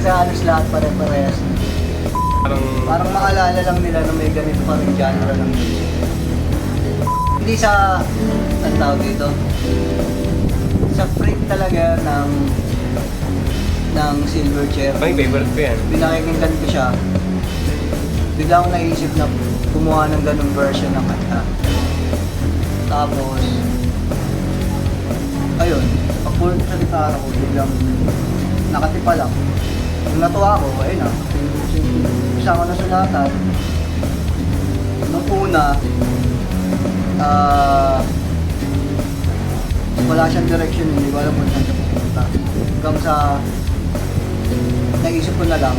Kasi halos lahat pare-parehas. Parang maalala lang nila na may ganito pa rin genre ng music. Hindi sa, ang tawag dito, sa freak talaga ng Silverchair. Ay, favorite ko yan. Pinakikinggan ko siya, bigla akong naisip na gumawa ng ganung version ng kanta. Tapos, ayun, pag-pull sa gitara ko, biglang nakatipa lang. Nung natuwa ako, ayun na, isa ko na sulatan. Nung una, wala siyang direction, hindi ko alam kung saan siya pupunta. Hanggang sa naisip ko na lang,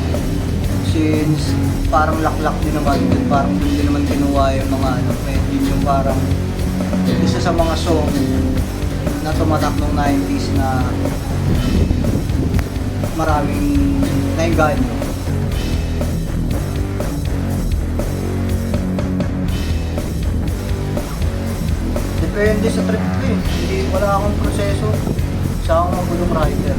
since parang laklak din naman din, parang doon din naman kinuha yung mga ano, yun yung parang isa sa mga song na tumatak nung 90s na maraming nainganyo. Depende sa trip ko eh. Hindi, wala akong proseso. Isa akong magulong writer.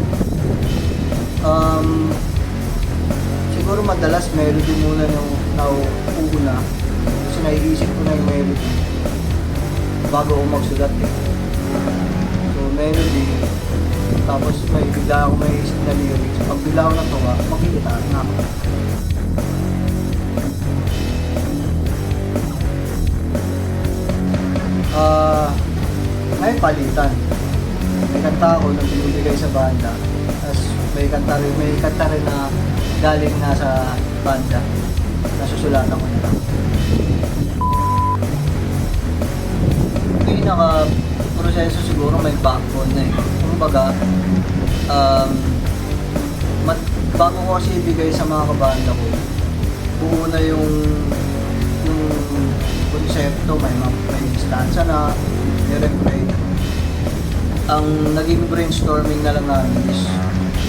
Siguro madalas melody muna yung nauuna. Kasi naiisip ko na yung melody bago ako magsulat eh. So melody, tapos may bigla ako may isip na lyrics. Pag bigla ako natuwa, makikita na ako. May palitan. May kanta ako na binibigay sa banda. Tapos may kanta rin na galing na sa banda. Nasusulatan ko na lang. Pinaka-proseso siguro may backbone na eh. Kumbaga, bago ko kasi ibigay sa mga kabanda ko, buo na yung konsepto, may instansa na, may refrain. Ang naging brainstorming na lang namin is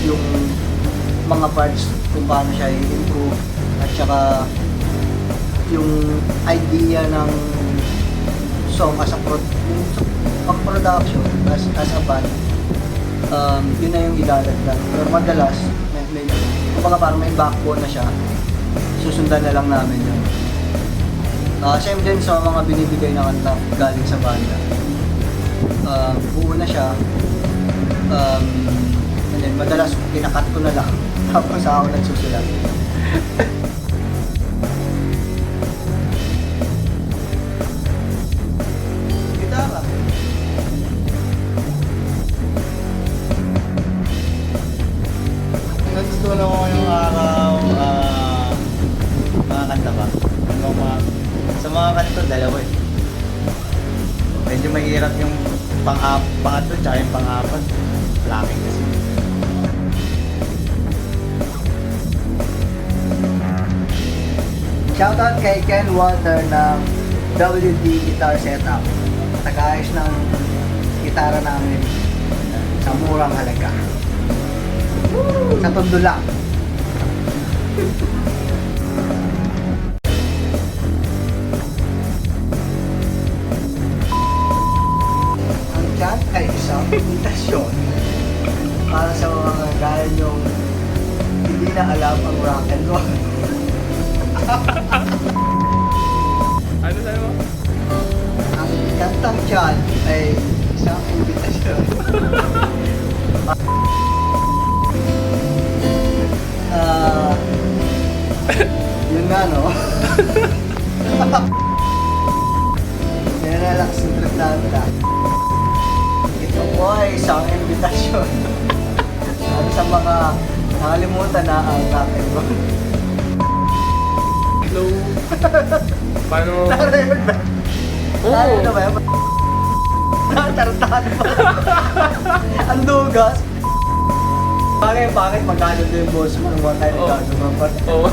yung mga parts kung paano siya i-improve at saka yung idea ng song as a pag-production as a band, yun na yung ilalagdag. Pero madalas, kumbaga parang may backbone na siya, susundan na lang namin yun. Same din sa mga binibigay na kanta galing sa banda. Buo na siya. And then madalas pinakat ko na lang tapos ako nagsusulat. Gitara. Natutunan ko ngayong araw, mga kanta ba? Sa mga kanto, dalawa eh. Medyo mahirap yung pangatlo tsaka yung pang-apat. Lacking kasi. Shoutout kay Ken Walter ng WD Guitar Setup. Nag-ayos ng gitara namin sa murang halaga. Sa tondo lang. Ang chat ay isang invitasyon para sa mga gaya nyong hindi na alam ang rock and roll. Ano sabi mo? Ang kantang dyan ay isang imbitasyon. Yun nga, no? Nirelax yung trip namin na. Ito po ay isang imbitasyon. Sabi sa mga nakalimutan na ang rock and roll. Hello. Paano mo? Narinig ba? Oo. Narinig ba? Tartado pa. Ang dugas. Bakit magkano din yung boss mo nung one time Oo. nagkagawa pa? Oo.